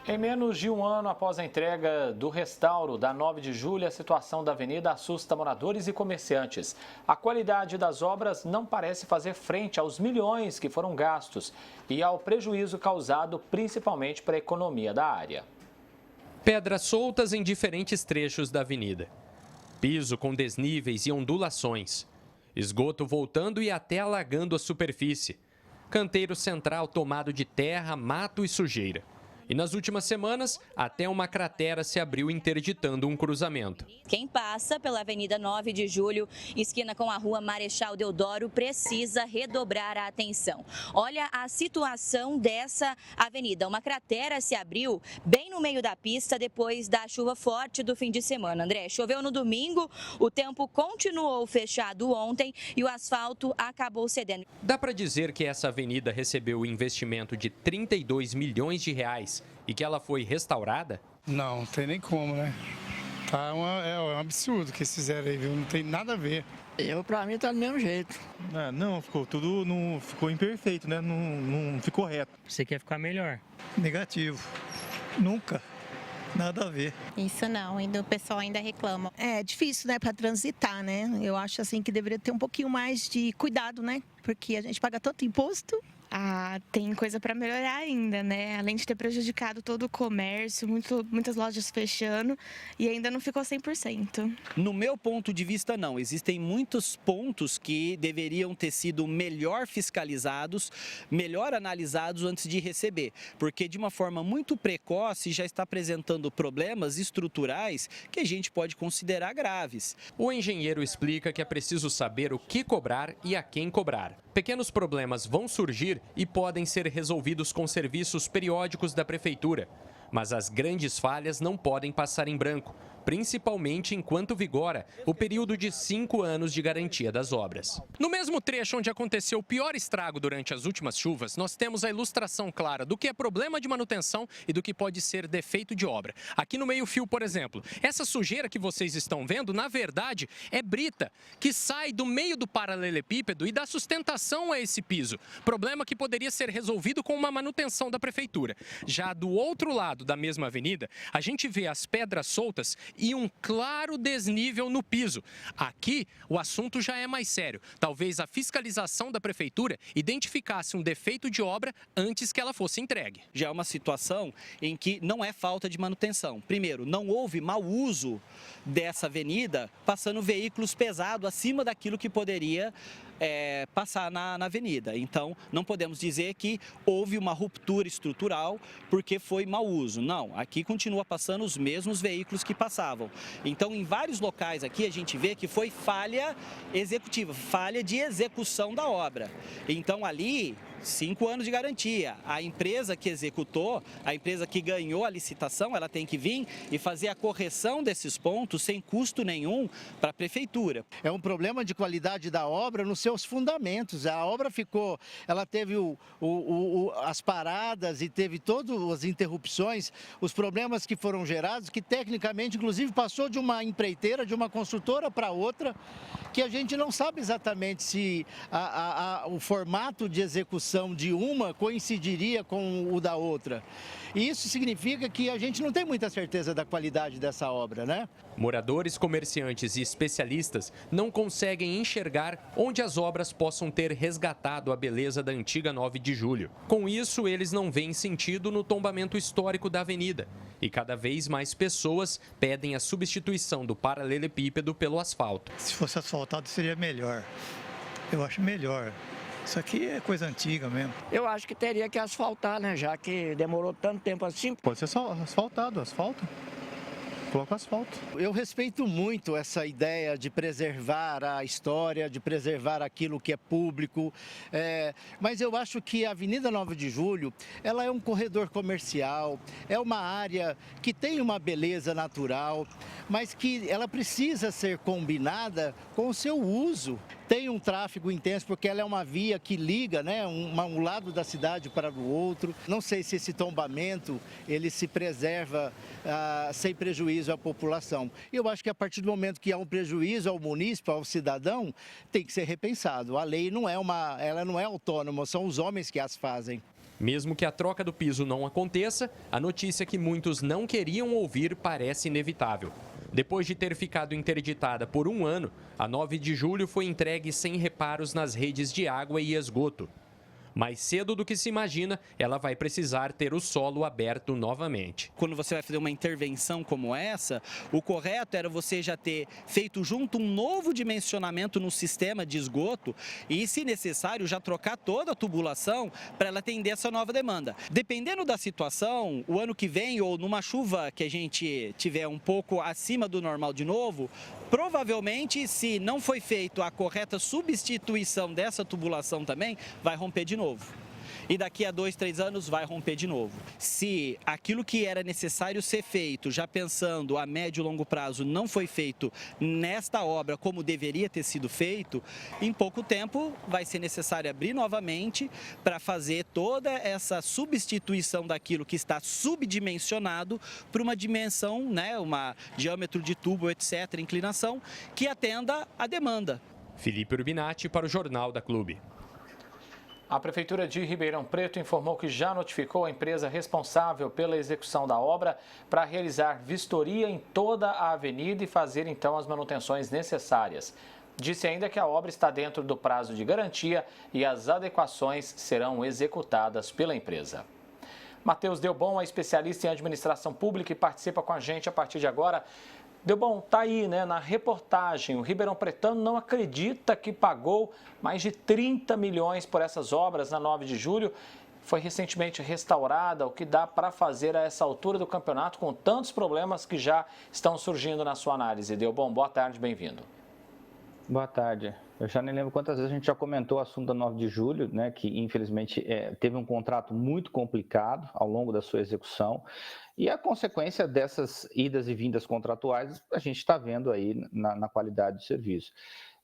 Em menos de um ano após a entrega do restauro da 9 de julho, a situação da avenida assusta moradores e comerciantes. A qualidade das obras não parece fazer frente aos milhões que foram gastos e ao prejuízo causado principalmente para a economia da área. Pedras soltas em diferentes trechos da avenida. Piso com desníveis e ondulações. Esgoto voltando e até alagando a superfície. Canteiro central tomado de terra, mato e sujeira. E nas últimas semanas, até uma cratera se abriu interditando um cruzamento. Quem passa pela Avenida 9 de Julho, esquina com a Rua Marechal Deodoro, precisa redobrar a atenção. Olha a situação dessa avenida. Uma cratera se abriu bem no meio da pista depois da chuva forte do fim de semana. André, choveu no domingo, o tempo continuou fechado ontem e o asfalto acabou cedendo. Dá para dizer que essa avenida recebeu o investimento de 32 milhões de reais e que ela foi restaurada? Não tem nem como, né? É um absurdo que eles fizeram aí, viu? Não tem nada a ver. Pra mim tá do mesmo jeito. Não, ficou tudo, não ficou imperfeito, né? Não ficou reto. Você quer ficar melhor? Negativo. Nunca. Nada a ver. Isso não, e o pessoal ainda reclama. É difícil, né, para transitar, né? Eu acho assim que deveria ter um pouquinho mais de cuidado, né? Porque a gente paga tanto imposto. Tem coisa para melhorar ainda, né? Além de ter prejudicado todo o comércio, muitas lojas fechando e ainda não ficou 100%. No meu ponto de vista, não. Existem muitos pontos que deveriam ter sido melhor fiscalizados, melhor analisados antes de receber, porque de uma forma muito precoce já está apresentando problemas estruturais que a gente pode considerar graves. O engenheiro explica que é preciso saber o que cobrar e a quem cobrar. Pequenos problemas vão surgir e podem ser resolvidos com serviços periódicos da prefeitura. Mas as grandes falhas não podem passar em branco, principalmente enquanto vigora o período de 5 anos de garantia das obras. No mesmo trecho onde aconteceu o pior estrago durante as últimas chuvas, nós temos a ilustração clara do que é problema de manutenção e do que pode ser defeito de obra. Aqui no meio-fio, por exemplo, essa sujeira que vocês estão vendo, na verdade, é brita, que sai do meio do paralelepípedo e dá sustentação a esse piso. Problema que poderia ser resolvido com uma manutenção da prefeitura. Já do outro lado da mesma avenida, a gente vê as pedras soltas e um claro desnível no piso. Aqui, o assunto já é mais sério. Talvez a fiscalização da prefeitura identificasse um defeito de obra antes que ela fosse entregue. Já é uma situação em que não é falta de manutenção. Primeiro, não houve mau uso dessa avenida, passando veículos pesados acima daquilo que poderia passar na avenida. Então, não podemos dizer que houve uma ruptura estrutural porque foi mau uso. Não, aqui continua passando os mesmos veículos que passavam. Então, em vários locais aqui, a gente vê que foi falha executiva, falha de execução da obra. Então, ali, 5 anos de garantia. A empresa que executou, a empresa que ganhou a licitação, ela tem que vir e fazer a correção desses pontos sem custo nenhum para a prefeitura. É um problema de qualidade da obra nos seus fundamentos. A obra ela teve as paradas e teve todas as interrupções, os problemas que foram gerados, que tecnicamente, inclusive, passou de uma empreiteira, de uma construtora para outra, que a gente não sabe exatamente se o formato de execução de uma coincidiria com o da outra. E isso significa que a gente não tem muita certeza da qualidade dessa obra, né? Moradores, comerciantes e especialistas não conseguem enxergar onde as obras possam ter resgatado a beleza da antiga 9 de julho. Com isso, eles não veem sentido no tombamento histórico da avenida. E cada vez mais pessoas pedem a substituição do paralelepípedo pelo asfalto. Se fosse asfaltado seria melhor. Eu acho melhor. Isso aqui é coisa antiga mesmo. Eu acho que teria que asfaltar, né? Já que demorou tanto tempo assim. Pode ser só asfaltado, asfalto. Coloca asfalto. Eu respeito muito essa ideia de preservar a história, de preservar aquilo que é público, mas eu acho que a Avenida 9 de Julho, ela é um corredor comercial, é uma área que tem uma beleza natural, mas que ela precisa ser combinada com o seu uso. Tem um tráfego intenso porque ela é uma via que liga, né, um lado da cidade para o outro. Não sei se esse tombamento ele se preserva sem prejuízo à população. Eu acho que a partir do momento que há um prejuízo ao munícipe, ao cidadão, tem que ser repensado. A lei ela não é autônoma, são os homens que as fazem. Mesmo que a troca do piso não aconteça, a notícia que muitos não queriam ouvir parece inevitável. Depois de ter ficado interditada por 1 ano, a 9 de julho foi entregue sem reparos nas redes de água e esgoto. Mais cedo do que se imagina, ela vai precisar ter o solo aberto novamente. Quando você vai fazer uma intervenção como essa, o correto era você já ter feito junto um novo dimensionamento no sistema de esgoto e, se necessário, já trocar toda a tubulação para ela atender essa nova demanda. Dependendo da situação, o ano que vem ou numa chuva que a gente tiver um pouco acima do normal de novo, provavelmente, se não foi feita a correta substituição dessa tubulação também, vai romper de novo. E daqui a 2, 3 anos vai romper de novo. Se aquilo que era necessário ser feito, já pensando a médio e longo prazo, não foi feito nesta obra como deveria ter sido feito, em pouco tempo vai ser necessário abrir novamente para fazer toda essa substituição daquilo que está subdimensionado para uma dimensão, uma diâmetro de tubo, etc., inclinação, que atenda à demanda. Felipe Urbinati para o Jornal da Clube. A Prefeitura de Ribeirão Preto informou que já notificou a empresa responsável pela execução da obra para realizar vistoria em toda a avenida e fazer então as manutenções necessárias. Disse ainda que a obra está dentro do prazo de garantia e as adequações serão executadas pela empresa. Matheus Delbon é especialista em administração pública e participa com a gente a partir de agora. Delbon, tá aí, na reportagem, o Ribeirão Pretano não acredita que pagou mais de 30 milhões por essas obras na 9 de julho. Foi recentemente restaurada, o que dá para fazer a essa altura do campeonato com tantos problemas que já estão surgindo na sua análise. Delbon, boa tarde, bem-vindo. Boa tarde. Eu já nem lembro quantas vezes a gente já comentou o assunto da 9 de julho, que infelizmente teve um contrato muito complicado ao longo da sua execução. E a consequência dessas idas e vindas contratuais, a gente está vendo aí na qualidade do serviço.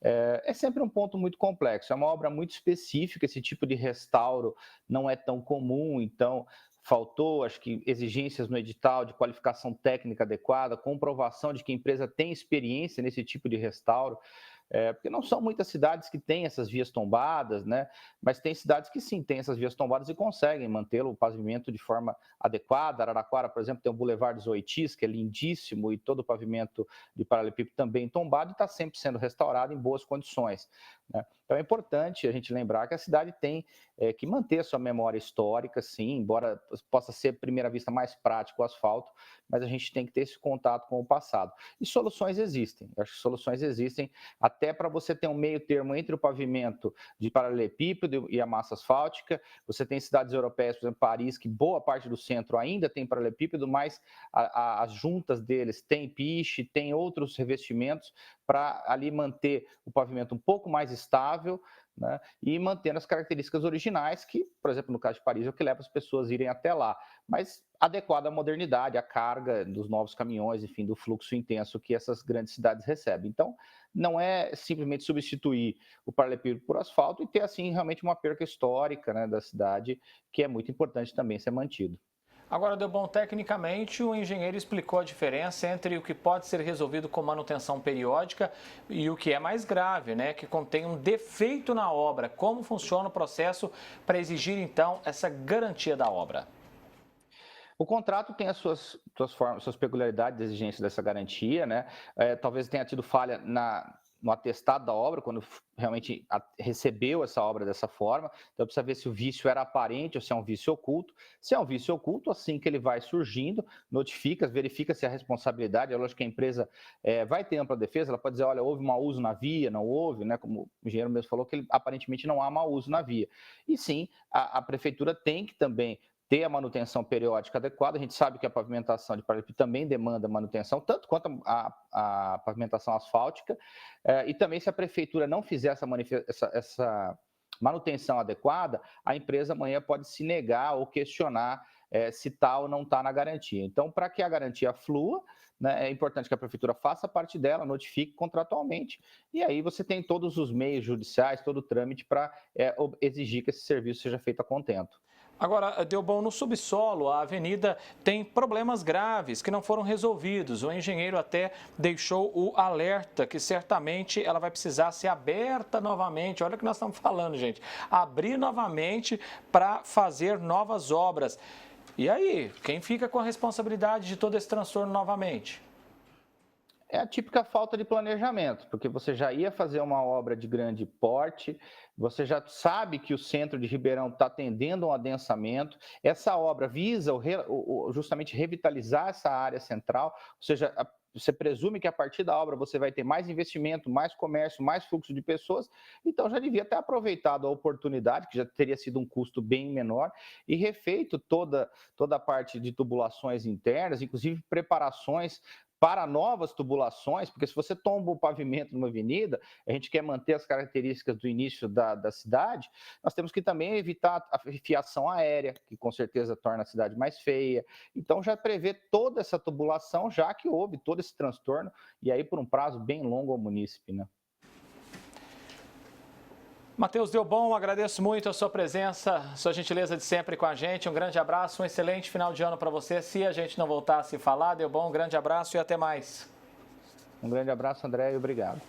É sempre um ponto muito complexo, é uma obra muito específica, esse tipo de restauro não é tão comum, então faltou, acho que, exigências no edital de qualificação técnica adequada, comprovação de que a empresa tem experiência nesse tipo de restauro. Porque não são muitas cidades que têm essas vias tombadas, mas tem cidades que sim têm essas vias tombadas e conseguem mantê-lo, o pavimento de forma adequada. Araraquara, por exemplo, tem o Boulevard dos Oitis, que é lindíssimo, e todo o pavimento de paralelepípedo também tombado e está sempre sendo restaurado em boas condições. Então é importante a gente lembrar que a cidade tem que manter a sua memória histórica, sim, embora possa ser, à primeira vista, mais prático o asfalto, mas a gente tem que ter esse contato com o passado. E soluções existem, eu acho que soluções existem até para você ter um meio termo entre o pavimento de paralelepípedo e a massa asfáltica. Você tem cidades europeias, por exemplo, Paris, que boa parte do centro ainda tem paralelepípedo, mas as juntas deles têm piche, tem outros revestimentos para ali manter o pavimento um pouco mais estável, e mantendo as características originais, que, por exemplo, no caso de Paris, é o que leva as pessoas a irem até lá, mas adequado à modernidade, à carga dos novos caminhões, enfim, do fluxo intenso que essas grandes cidades recebem. Então, não é simplesmente substituir o paralelepípedo por asfalto e ter, assim, realmente uma perca histórica da cidade, que é muito importante também ser mantido. Agora, Delbon, tecnicamente, o engenheiro explicou a diferença entre o que pode ser resolvido com manutenção periódica e o que é mais grave, que contém um defeito na obra. Como funciona o processo para exigir, então, essa garantia da obra? O contrato tem as suas peculiaridades de exigência dessa garantia, talvez tenha tido falha no atestado da obra, quando realmente recebeu essa obra dessa forma. Então precisa ver se o vício era aparente ou se é um vício oculto. Se é um vício oculto, assim que ele vai surgindo, verifica se a responsabilidade, é lógico que a empresa vai ter ampla defesa, ela pode dizer, olha, houve mau uso na via, não houve, como o engenheiro mesmo falou, que aparentemente não há mau uso na via. E sim, a prefeitura tem que também ter a manutenção periódica adequada. A gente sabe que a pavimentação de paralelepípedo também demanda manutenção, tanto quanto a pavimentação asfáltica, e também se a prefeitura não fizer essa manutenção adequada, a empresa amanhã pode se negar ou questionar se está ou não está na garantia. Então, para que a garantia flua, é importante que a prefeitura faça parte dela, notifique contratualmente, e aí você tem todos os meios judiciais, todo o trâmite para exigir que esse serviço seja feito a contento. Agora, Delbon, no subsolo, a avenida tem problemas graves que não foram resolvidos. O engenheiro até deixou o alerta que certamente ela vai precisar ser aberta novamente. Olha o que nós estamos falando, gente. Abrir novamente para fazer novas obras. E aí, quem fica com a responsabilidade de todo esse transtorno novamente? É a típica falta de planejamento, porque você já ia fazer uma obra de grande porte, você já sabe que o centro de Ribeirão está tendendo a um adensamento, essa obra visa justamente revitalizar essa área central, ou seja, você presume que a partir da obra você vai ter mais investimento, mais comércio, mais fluxo de pessoas, então já devia ter aproveitado a oportunidade, que já teria sido um custo bem menor, e refeito toda a parte de tubulações internas, inclusive preparações para novas tubulações, porque se você tomba o pavimento numa avenida, a gente quer manter as características do início da cidade, nós temos que também evitar a fiação aérea, que com certeza torna a cidade mais feia. Então já prevê toda essa tubulação, já que houve todo esse transtorno, e aí por um prazo bem longo ao munícipe, né? Matheus Delbon, agradeço muito a sua presença, sua gentileza de sempre com a gente. Um grande abraço, um excelente final de ano para você. Se a gente não voltar a se falar, Delbon, um grande abraço e até mais. Um grande abraço, André, e obrigado.